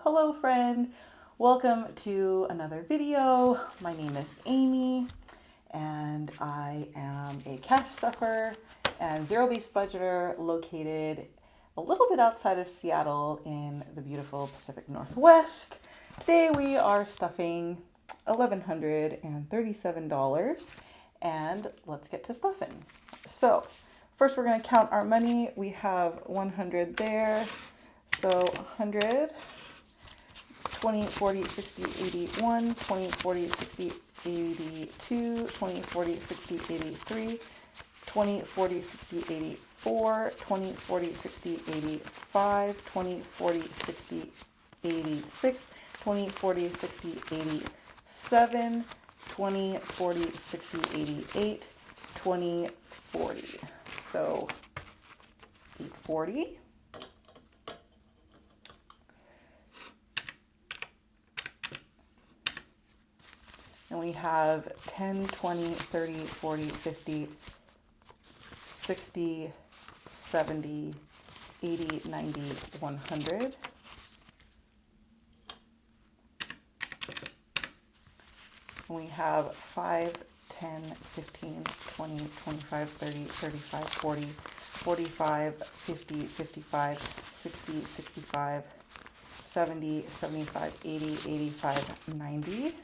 Hello friend. Welcome to another video. My name is Amy and I am a cash stuffer and zero-based budgeter located a little bit outside of Seattle in the beautiful Pacific Northwest. Today we are stuffing $1,137 and let's get to stuffing. So first we're going to count our money. We have 100 there. So 100, 20, 40, 60, 81, 20, 40, 60, 82, 20, 40, 60, 83, 20, 40, 60, 84, 20, 40, 60, 85, 20, 40, 60, 86, 20, 40, 60, 87, 20, 40, 60, 88, 20, 40. So 840. And we have 10, 20, 30, 40, 50, 60, 70, 80, 90, 100. And we have 5, 10, 15, 20, 25, 30, 35, 40, 45, 50, 55, 60, 65, 70, 75, 80, 85, 90.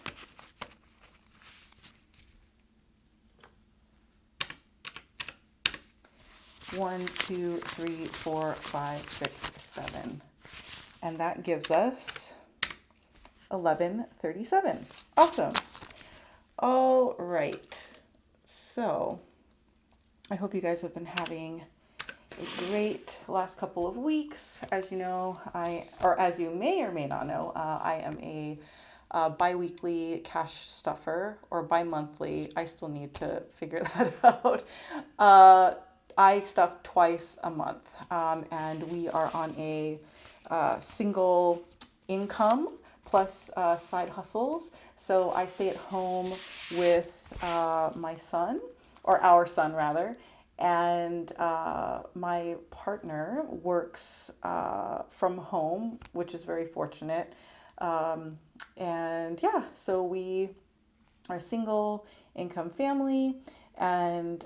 1, 2, 3, 4, 5, 6, 7. And that gives us 1137. Awesome. All right. So I hope you guys have been having a great last couple of weeks. As you know, as you may or may not know, I am a bi-weekly cash stuffer, or bi-monthly. I still need to figure that out. I stuff twice a month, and we are on a single income plus side hustles. So I stay at home with my son, or our son rather, and my partner works from home, which is very fortunate. And yeah, so we are a single income family, and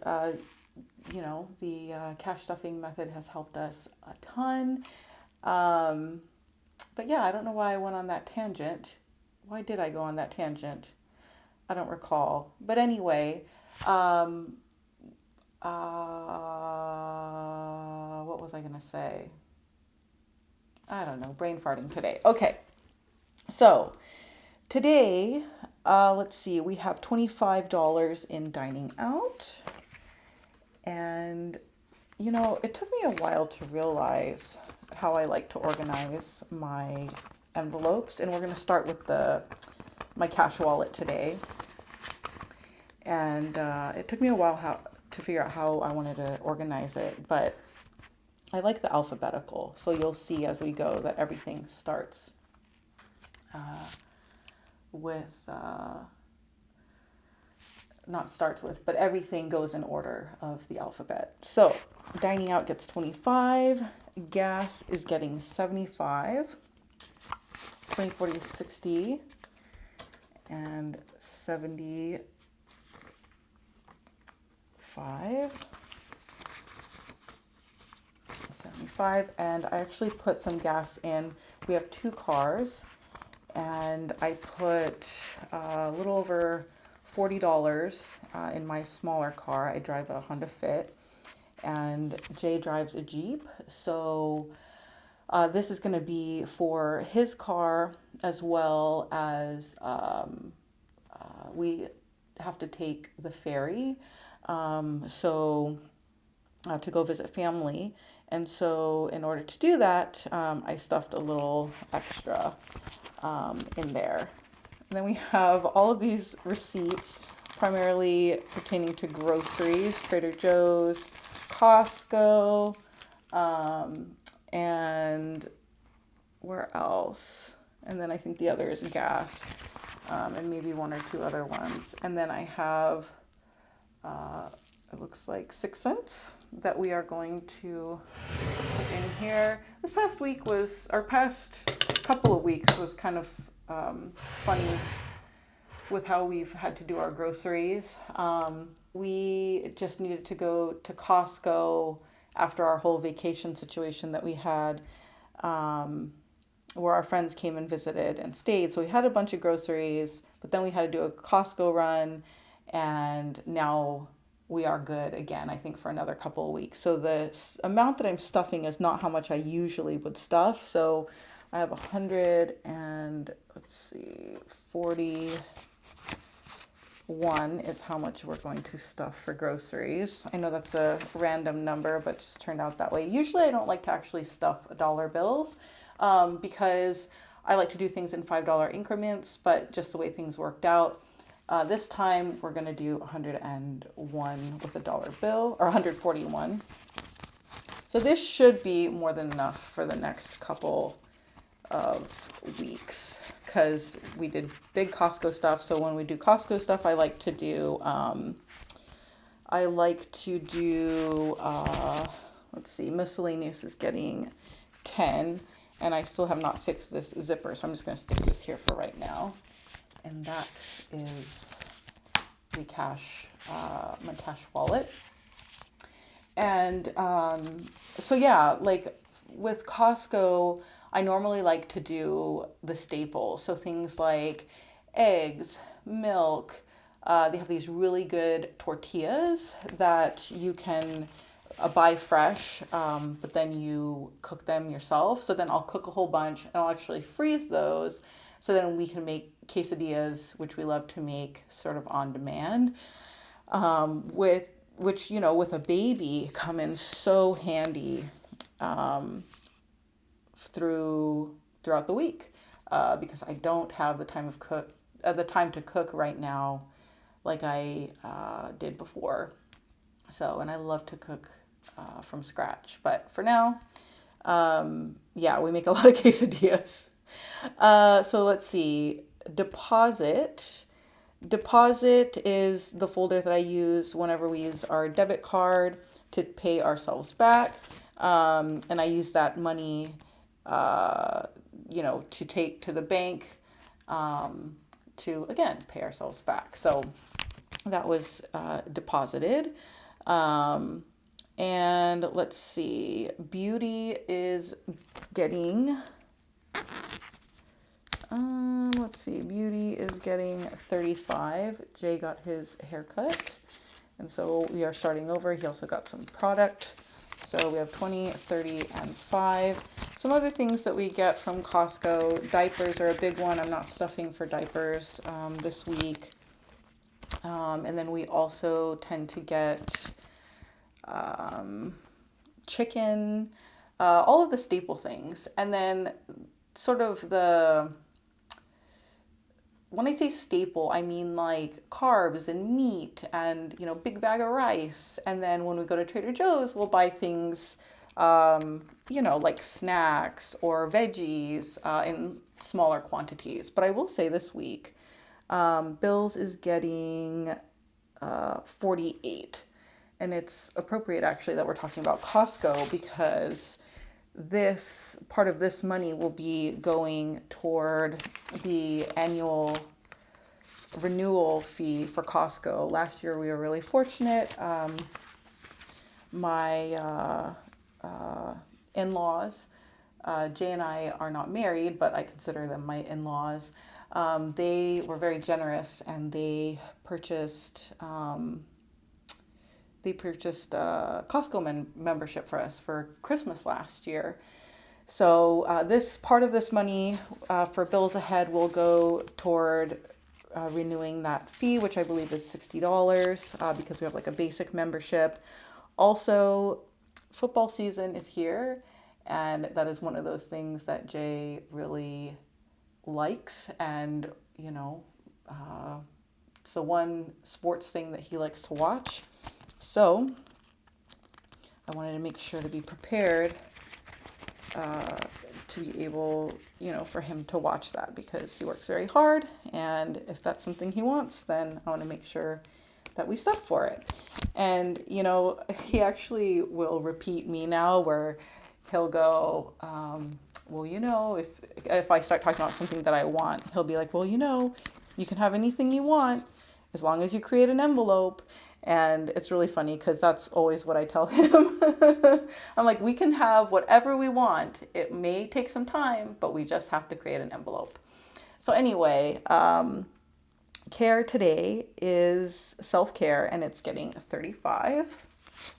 the cash stuffing method has helped us a ton. But yeah, I don't know why I went on that tangent. Why did I go on that tangent? I don't recall. But anyway, what was I going to say? I don't know. Brain farting today. Okay. So today, let's see, we have $25 in dining out. And, it took me a while to realize how I like to organize my envelopes. And we're going to start with my cash wallet today. And it took me a while to figure out how I wanted to organize it. But I like the alphabetical. So you'll see as we go that everything starts but everything goes in order of the alphabet. So dining out gets 25, gas is getting 75, 20, 40, 60, and 75. And I actually put some gas in. We have 2 cars, and I put a little over $40 in my smaller car. I drive a Honda Fit, and Jay drives a Jeep. So this is going to be for his car, as well as we have to take the ferry to go visit family. And so in order to do that, I stuffed a little extra in there. And then we have all of these receipts, primarily pertaining to groceries, Trader Joe's, Costco, and where else? And then I think the other is gas, and maybe 1 or 2 other ones. And then I have, it looks like 6 cents that we are going to put in here. This past week was, our past couple of weeks was kind of funny with how we've had to do our groceries. We just needed to go to Costco after our whole vacation situation that we had, where our friends came and visited and stayed. So we had a bunch of groceries, but then we had to do a Costco run, and now we are good again, I think, for another couple of weeks. So the amount that I'm stuffing is not how much I usually would stuff. So I have 100 and let's see, 41 is how much we're going to stuff for groceries. I know that's a random number, but just turned out that way. Usually I don't like to actually stuff dollar bills because I like to do things in $5 increments, but just the way things worked out. This time we're going to do 101 with a dollar bill, or 141. So this should be more than enough for the next couple of weeks because we did big Costco stuff. So when we do Costco stuff, I like to do, let's see, miscellaneous is getting 10, and I still have not fixed this zipper. So I'm just going to stick this here for right now. And that is the cash, my cash wallet. And so yeah, like with Costco, I normally like to do the staples. So things like eggs, milk. They have these really good tortillas that you can buy fresh, but then you cook them yourself. So then I'll cook a whole bunch and I'll actually freeze those. So then we can make quesadillas, which we love to make sort of on demand, with a baby come in so handy throughout the week because I don't have the time to cook right now like I did before. So, and I love to cook from scratch, but for now, we make a lot of quesadillas. So let's see. Deposit is the folder that I use whenever we use our debit card to pay ourselves back. And I use that money, to take to the bank to, again, pay ourselves back. So that was deposited. And let's see. Beauty is getting... Beauty is getting 35. Jay got his haircut. And so we are starting over. He also got some product. So we have 20, 30, and 5. Some other things that we get from Costco. Diapers are a big one. I'm not stuffing for diapers this week. And then we also tend to get chicken, all of the staple things. And then sort of when I say staple, I mean like carbs and meat and, big bag of rice. And then when we go to Trader Joe's, we'll buy things, like snacks or veggies in smaller quantities. But I will say this week, Bill's is getting 48. And it's appropriate actually that we're talking about Costco because this part of this money will be going toward the annual renewal fee for Costco. Last year we were really fortunate. My in-laws, Jay and I are not married, but I consider them my in-laws. They were very generous and they purchased Costco membership for us for Christmas last year. So this part of this money for bills ahead will go toward renewing that fee, which I believe is $60 because we have like a basic membership. Also, football season is here, and that is one of those things that Jay really likes, and it's the one sports thing that he likes to watch. So I wanted to make sure to be prepared to be able, for him to watch that because he works very hard. And if that's something he wants, then I want to make sure that we stuff for it. And, he actually will repeat me now where he'll go, well, if I start talking about something that I want, he'll be like, well, you can have anything you want as long as you create an envelope. And it's really funny because that's always what I tell him. I'm like, we can have whatever we want. It may take some time, but we just have to create an envelope. So anyway, care today is self-care, and it's getting 35.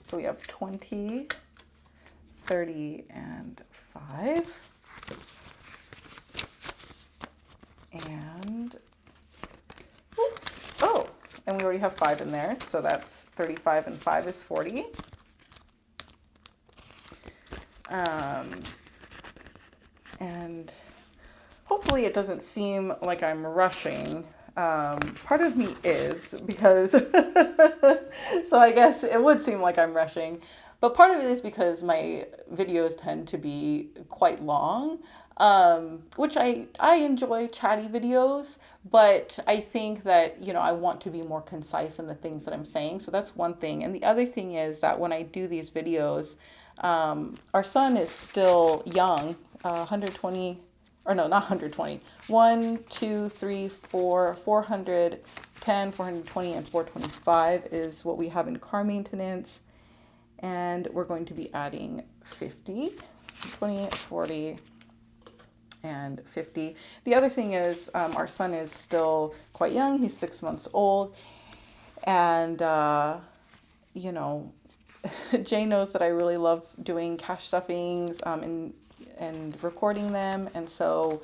So we have 20, 30, and 5. And, oh, and we already have 5 in there. So that's 35 and 5 is 40. And hopefully it doesn't seem like I'm rushing. Part of me is because, so I guess it would seem like I'm rushing, but part of it is because my videos tend to be quite long, which I enjoy chatty videos, but I think that, I want to be more concise in the things that I'm saying. So that's one thing. And the other thing is that when I do these videos, our son is still young, 120, or no, not 120, 1, 2, 3, 4, 410, 420, and 425 is what we have in car maintenance. And we're going to be adding 50, 20, 40, and 50. The other thing is our son is still quite young. He's 6 months old. And, Jay knows that I really love doing cash stuffings and recording them. And so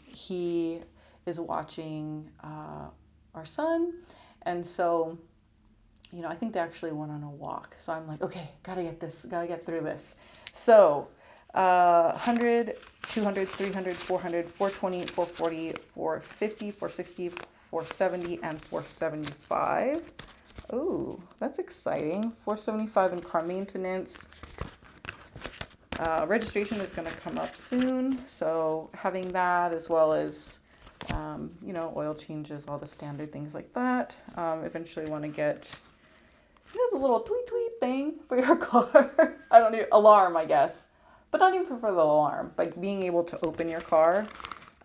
he is watching our son. And so, I think they actually went on a walk. So I'm like, okay, gotta get through this. So 100, 200, 300, 400, 420, 440, 450, 460, 470, and 475. Ooh, that's exciting. 475 in car maintenance. Registration is going to come up soon. So having that, as well as, oil changes, all the standard things like that. Eventually want to get, the little tweet tweet thing for your car. I don't know, alarm, I guess. But not even for the alarm, like being able to open your car.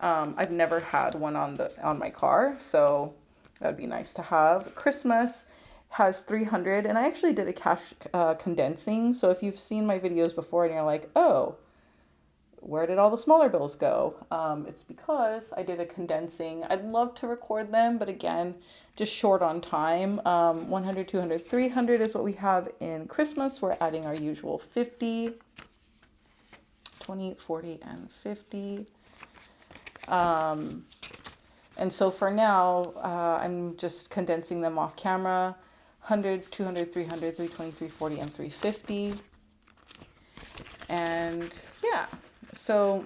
I've never had one on my car, so that would be nice to have. Christmas has 300, and I actually did a cash condensing. So if you've seen my videos before and you're like, oh, where did all the smaller bills go? It's because I did a condensing. I'd love to record them, but again, just short on time. 100, 200, 300 is what we have in Christmas. We're adding our usual 50, 20, 40, and 50. And so for now, I'm just condensing them off camera. 100, 200, 300, 320, 340, and 350. And yeah, so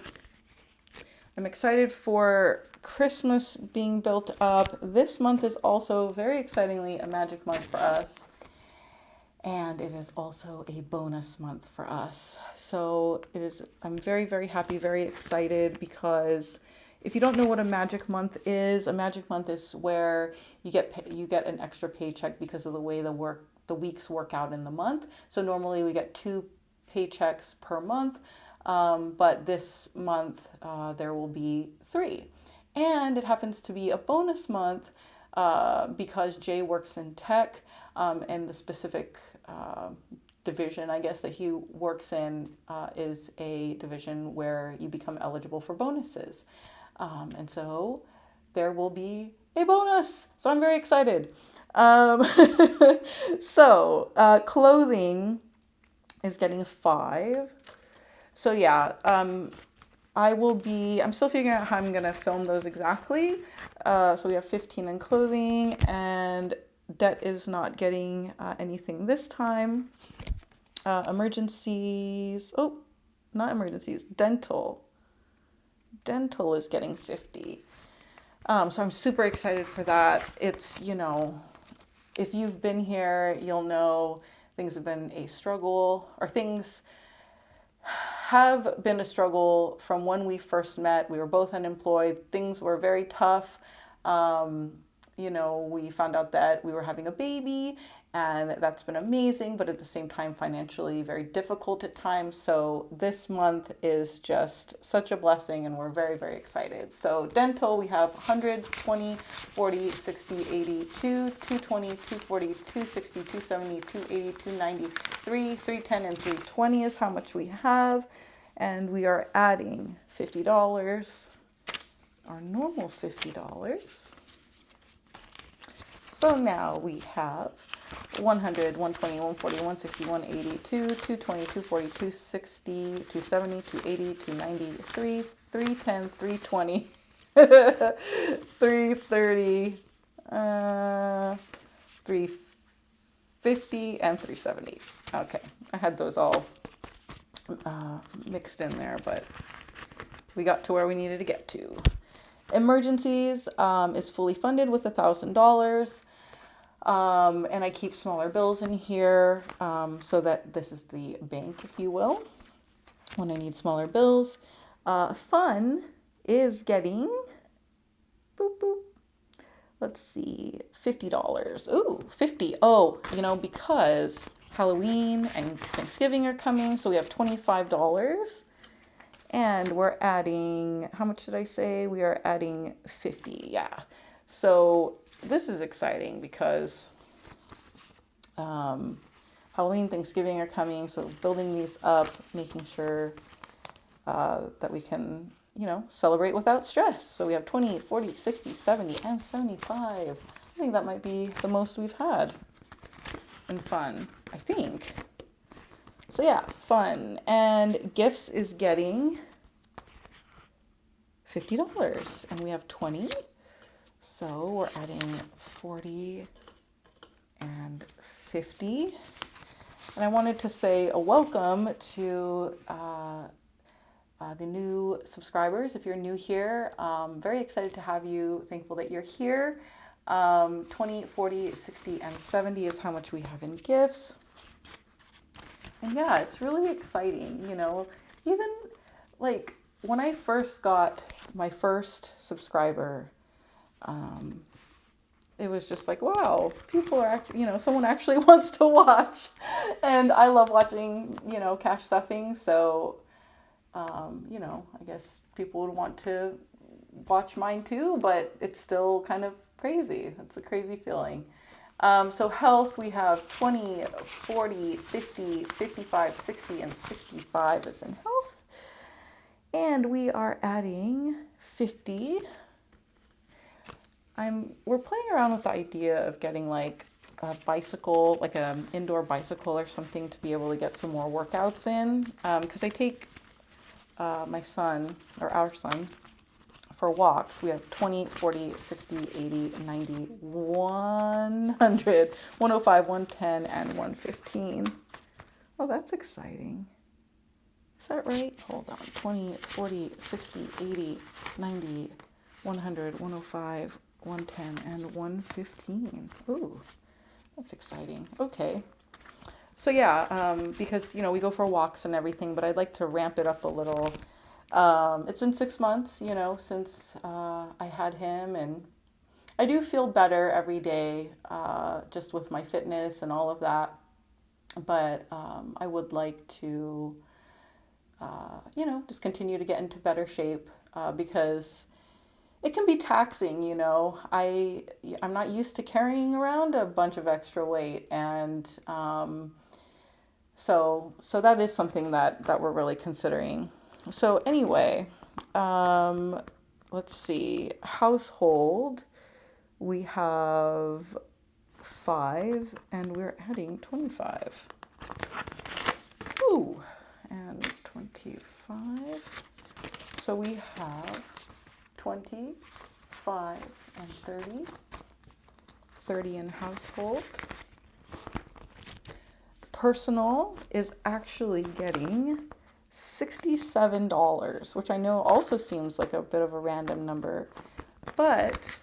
I'm excited for Christmas being built up. This month is also very excitingly a magic month for us. And it is also a bonus month for us. So I'm very, very happy, very excited, because if you don't know what a magic month is where you get an extra paycheck because of the way the weeks work out in the month. So normally we get 2 paychecks per month, but this month there will be 3. And it happens to be a bonus month because Jay works in tech, and the specific division, I guess, that he works in is a division where you become eligible for bonuses. And so there will be a bonus. So I'm very excited. So clothing is getting 5. So yeah, I'm still figuring out how I'm going to film those exactly. So we have 15 in clothing, and debt is not getting anything this time. Emergencies. Oh, not emergencies. Dental is getting 50. So I'm super excited for that. It's, if you've been here, you'll know things have been a struggle, or things have been a struggle from when we first met. We were both unemployed. Things were very tough. you know, we found out that we were having a baby, and that's been amazing, but at the same time, financially very difficult at times. So this month is just such a blessing, and we're very, very excited. So dental, we have 100, 20, 40, 60, 80, 2, 220, 240, 260, 270, 280, 290, 310, and 320 is how much we have. And we are adding $50, our normal $50. So now we have 100, 120, 140, 160, 180, 220, 240, 260, 270, 280, 290, 310, 320, 330, 350, and 370. Okay, I had those all mixed in there, but we got to where we needed to get to. Emergencies is fully funded with $1,000. And I keep smaller bills in here so that this is the bank, if you will, when I need smaller bills. Fun is getting, boop, boop, let's see, $50. Ooh, 50. Oh, you know, because Halloween and Thanksgiving are coming, so we have $25. And we're adding, how much did I say? We are adding 50, yeah. So this is exciting because Halloween, Thanksgiving are coming, so building these up, making sure that we can, you know, celebrate without stress. So we have 20, 40, 60, 70, and 75. I think that might be the most we've had in fun, I think. So yeah, fun. And gifts is getting $50, and we have 20. So we're adding 40 and 50. And I wanted to say a welcome to the new subscribers. If you're new here, very excited to have you. Thankful that you're here. 20, 40, 60, and 70 is how much we have in gifts. And yeah, it's really exciting, you know, even like when I first got my first subscriber, it was just like, wow, people are actually, you know, someone actually wants to watch. And I love watching, you know, cash stuffing. So, you know, I guess people would want to watch mine too, but it's still kind of crazy. It's a crazy feeling. So health, we have 20, 40, 50, 55, 60, and 65 is in health. And we are adding 50. We're playing around with the idea of getting like a bicycle, like an indoor bicycle or something to be able to get some more workouts in. Because I take my son, or our son, for walks. We have 20, 40, 60, 80, 90, 100, 105, 110, and 115. Oh, that's exciting. Is that right? Hold on. 20, 40, 60, 80, 90, 100, 105, 110, and 115. Ooh, that's exciting. Okay. So yeah, because, you know, we go for walks and everything, but I'd like to ramp it up a little. It's been 6 months, you know, since I had him, and I do feel better every day, just with my fitness and all of that. But I would like to, you know, just continue to get into better shape because it can be taxing, you know. I'm not used to carrying around a bunch of extra weight, and so that is something that we're really considering. So anyway, let's see. Household, we have 5, and we're adding 25. Ooh, and 25. So we have 20, 5, and 30. 30 in household. Personal is actually getting $67, which I know also seems like a bit of a random number, but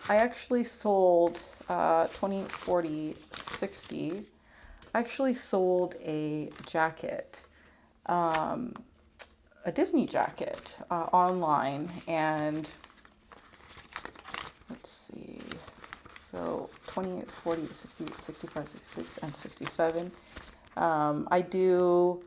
I actually sold 20, 40, 60. I actually sold a jacket, a Disney jacket online, and let's see, So 20, 40, 60, 65, 66, and 67. I do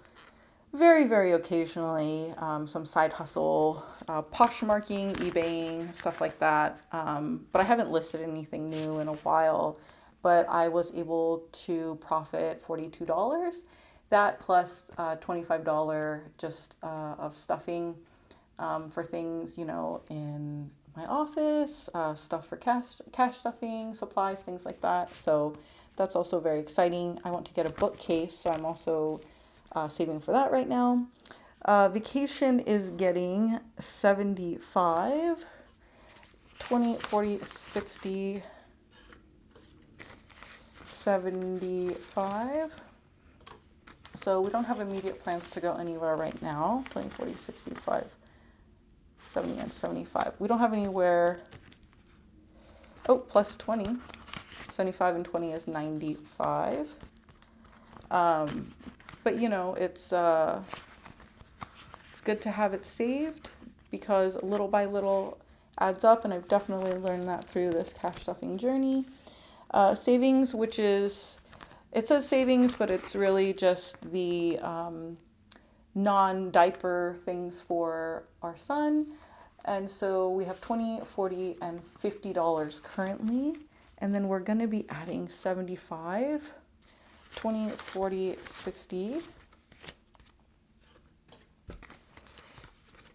very, very occasionally some side hustle, Poshmarking, eBaying, stuff like that. But I haven't listed anything new in a while. But I was able to profit $42. That plus $25 just of stuffing for things, in my office, stuff for cash stuffing, supplies, things like that. So that's also very exciting. I want to get a bookcase, so I'm also saving for that right now. Vacation is getting 75, 20, 40, 60, 75. So we don't have immediate plans to go anywhere right now. 20, 40, 65, 70, and 75. We don't have anywhere. Oh, plus 20. 75 and 20 is 95. But it's good to have it saved because little by little adds up, and I've definitely learned that through this cash stuffing journey. Savings, which is, it says savings, but it's really just the non-diaper things for our son. And so we have 20, 40, and $50 currently. And then we're going to be adding 75, 20, 40, 60,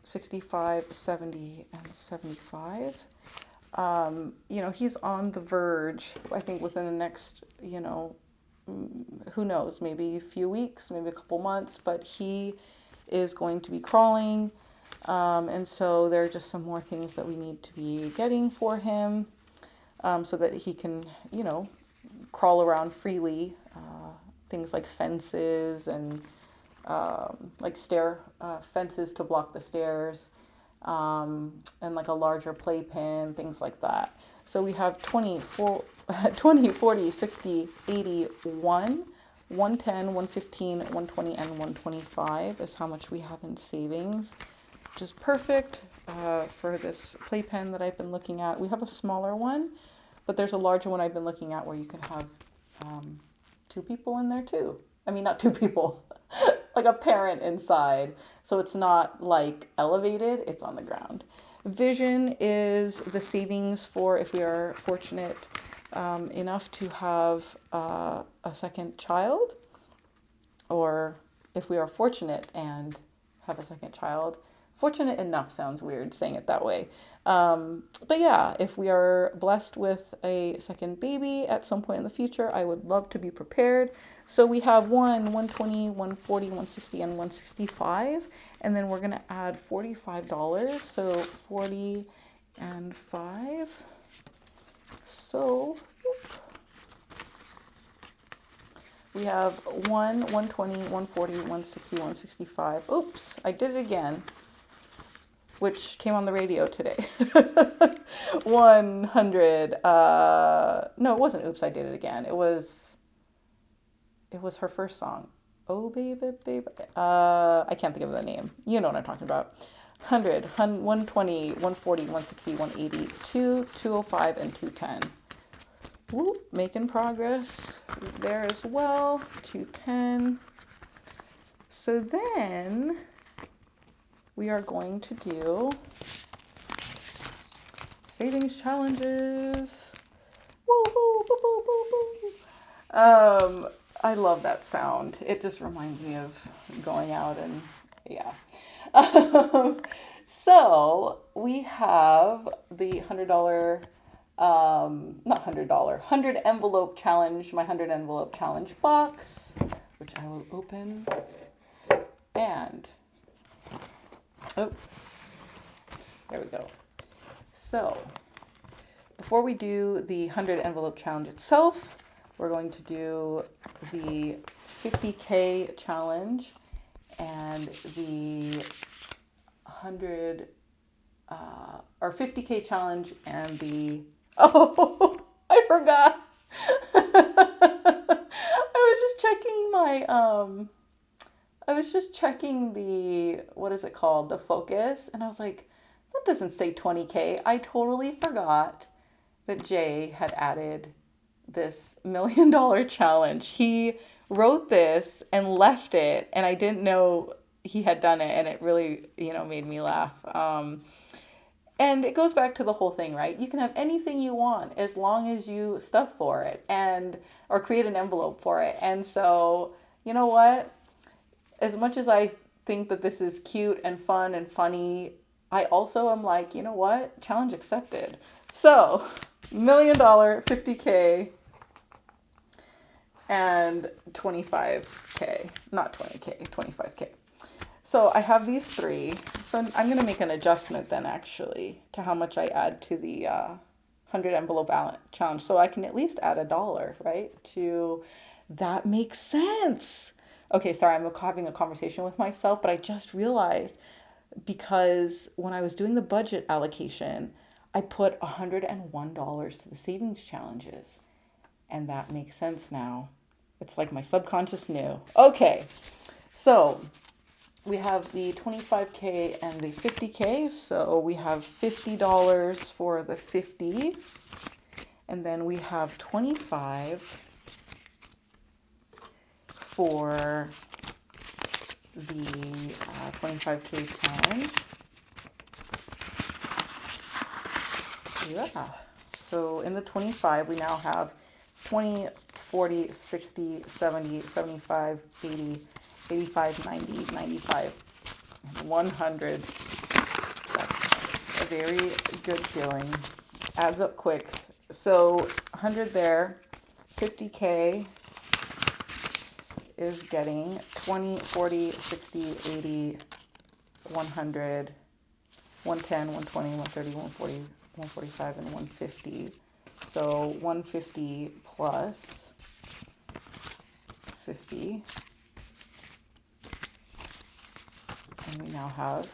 65, 70, and 75. He's on the verge, I think within the next, who knows, maybe a few weeks, maybe a couple months, but he is going to be crawling. And so there are just some more things that we need to be getting for him, so that he can, crawl around freely. Things like fences and like fences to block the stairs, and like a larger playpen, things like that. So we have 20, 40, 60, 80, 110, 115, 120, and 125 is how much we have in savings, which is perfect for this playpen that I've been looking at. We have a smaller one, but there's a larger one I've been looking at where you can have 2 people in there too. I mean, not 2 people, like a parent inside. So it's not like elevated, it's on the ground. Vision is the savings for if we are fortunate enough to have a second child, or if we are fortunate and have a second child. Fortunate enough sounds weird saying it that way. But yeah, if we are blessed with a second baby at some point in the future, I would love to be prepared. So we have 120, 140, 160, and 165. And then we're going to add $45. So 40 and 5. So we have 120, 140, 160, 165. Oops, I did it again, which came on the radio today. 100. No, it wasn't Oops, I Did It Again. It was her first song. Oh, baby, baby. I can't think of the name. You know what I'm talking about. 100, 120, 140, 160, 180, 205, and 210. Woo, making progress there as well. 210. So then we are going to do savings challenges. Woo, woo, woo, woo, woo, woo. I love that sound. It just reminds me of going out and yeah. So we have the $100, not $100, 100 envelope challenge, my 100 envelope challenge box, which I will open. And oh, there we go. So before we do the 100 envelope challenge itself, we're going to do the 50K challenge and the 100 or 50K challenge and the I forgot. I was just checking the, what is it called? The focus. And I was like, that doesn't say 20K. I totally forgot that Jay had added this $1 million challenge. He wrote this and left it, and I didn't know he had done it, and it really, made me laugh. And it goes back to the whole thing, right? You can have anything you want as long as you stuff for it or create an envelope for it. And so, you know what? As much as I think that this is cute and fun and funny, I also am like, you know what? Challenge accepted. So, $1 million, 50K, and 25K. Not 20K, 25K. So I have these three. So I'm going to make an adjustment then, actually, to how much I add to the 100 envelope challenge. So I can at least add $1, right? That makes sense. Okay, sorry, I'm having a conversation with myself, but I just realized, because when I was doing the budget allocation, I put $101 to the savings challenges. And that makes sense now. It's like my subconscious knew. Okay, so we have the 25K and the 50K. So we have $50 for the 50. And then we have 25 for the 25K challenge. Yeah. So in the 25, we now have 20, 40, 60, 70, 75, 80, 85, 90, 95, and 100. That's a very good feeling. Adds up quick. So 100 there, 50K is getting 20, 40, 60, 80, 100, 110, 120, 130, 140, 145, and 150. So 150 plus 50. And we now have,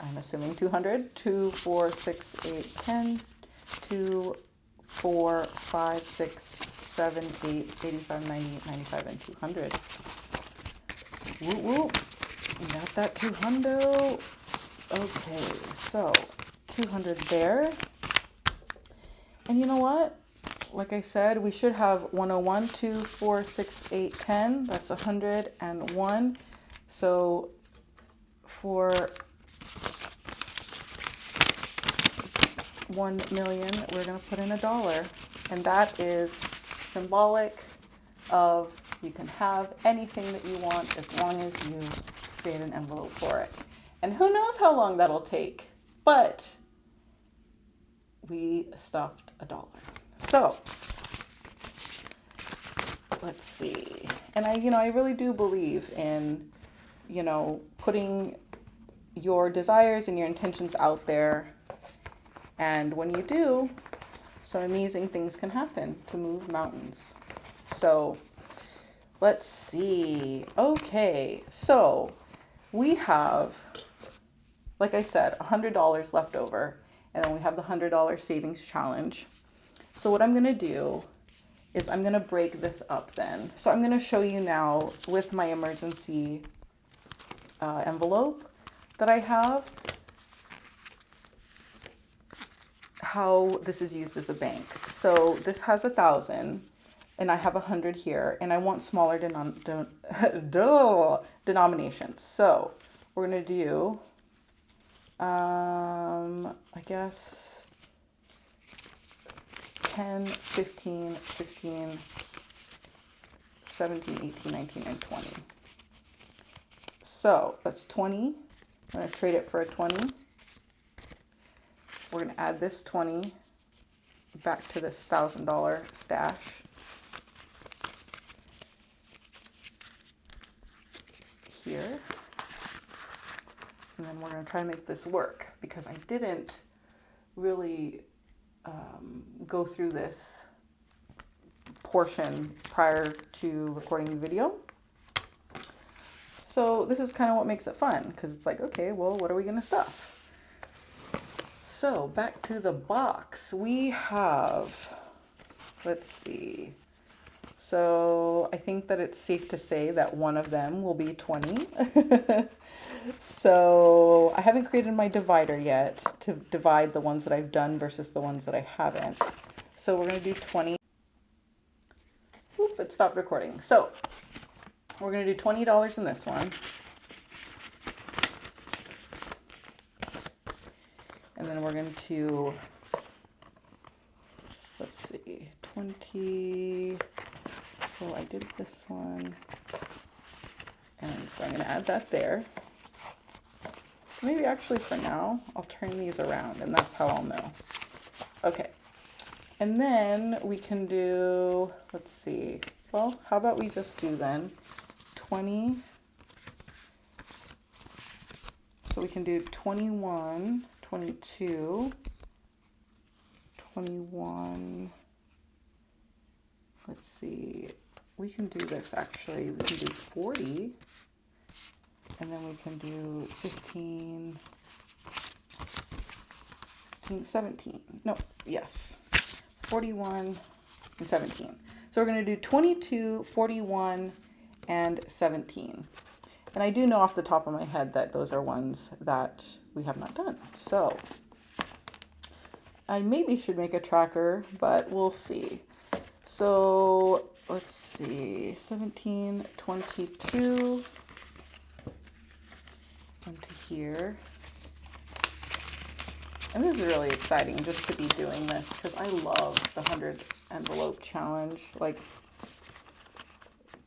I'm assuming 200, 2, 4, 6, 8, 10, 2, 4, 5, 6, 7, 8, 85, 90, 95, and 200. Woo woo. We got that 200. Okay, so 200 there. And you know what? Like I said, we should have 101, 2, 4, 6, 8, 10. That's 101. So for 1 million, we're going to put in $1. And that is symbolic of you can have anything that you want as long as you create an envelope for it. And who knows how long that'll take, but we stuffed $1. So let's see. And I really do believe in, putting your desires and your intentions out there. And when you do, some amazing things can happen to move mountains. So let's see. Okay, so we have, like I said, $100 left over, and then we have the $100 savings challenge. So what I'm going to do is I'm going to break this up then. So I'm going to show you now with my emergency envelope that I have how this is used as a bank. So this has 1,000 and I have 100 here, and I want smaller denominations. So we're going to do, I guess 10, 15, 16, 17, 18, 19, and 20. So that's 20. I'm going to trade it for a 20. We're going to add this 20 back to this $1,000 stash. Here. And then we're going to try to make this work because I didn't really go through this portion prior to recording the video. So this is kind of what makes it fun, because it's like, okay, well, what are we going to stuff? So back to the box. We have, let's see. So I think that it's safe to say that one of them will be 20. So I haven't created my divider yet to divide the ones that I've done versus the ones that I haven't. so we're going to do 20. Oop, it stopped recording. So we're going to do $20 in this one. And then we're going to, let's see, 20. So I did this one. And so I'm going to add that there. Maybe actually for now, I'll turn these around and that's how I'll know. Okay. And then we can do, let's see, well, how about we just do then 20. So we can do 21, 22, 21. Let's see, we can do this actually. We can do 40. And then we can do 15, 17. No, yes. 41 and 17. So we're going to do 22, 41, and 17. And I do know off the top of my head that those are ones that we have not done. So I maybe should make a tracker, but we'll see. So let's see, 17, 22. Into here. And this is really exciting just to be doing this because I love the 100 envelope challenge. Like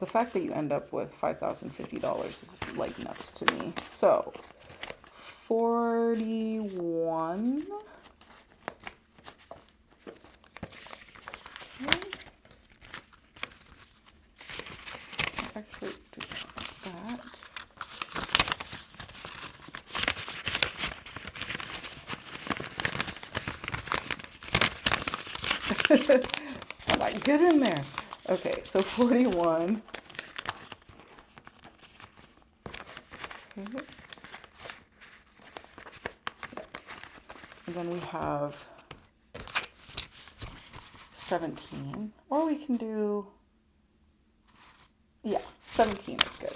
the fact that you end up with $5,050 is like nuts to me. So 41. Okay. Actually do that. I'm like, get in there. Okay, so 41. Okay. And then we have 17. Or we can do, yeah, 17 is good.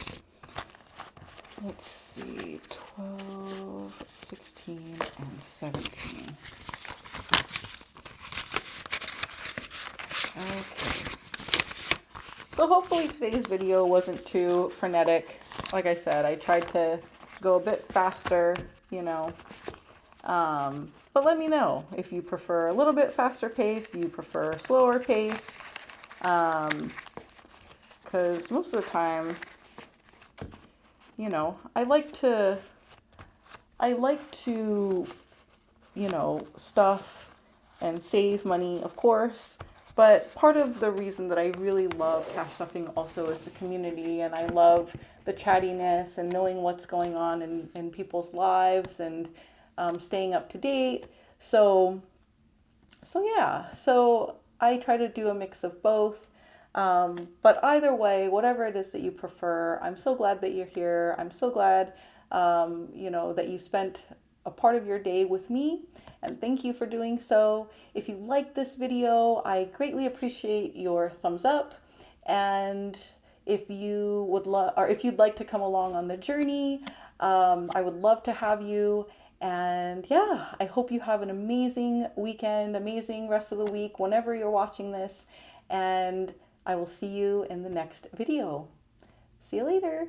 Let's see, 12, 16, and 17. Okay, so hopefully today's video wasn't too frenetic. Like I said, I tried to go a bit faster, you know, but let me know if you prefer a little bit faster pace, you prefer a slower pace, because most of the time, you know, I like to, you know, stuff and save money, of course. But part of the reason that I really love cash stuffing also is the community, and I love the chattiness and knowing what's going on in people's lives and staying up to date. So yeah, so I try to do a mix of both. But either way, whatever it is that you prefer, I'm so glad that you're here. I'm so glad, you know, that you spent a part of your day with me, and thank you for doing so. If you like this video, I greatly appreciate your thumbs up, and if you would if you'd like to come along on the journey, I would love to have you. And yeah, I hope you have an amazing weekend, amazing rest of the week whenever you're watching this, and I will see you in the next video. See you later.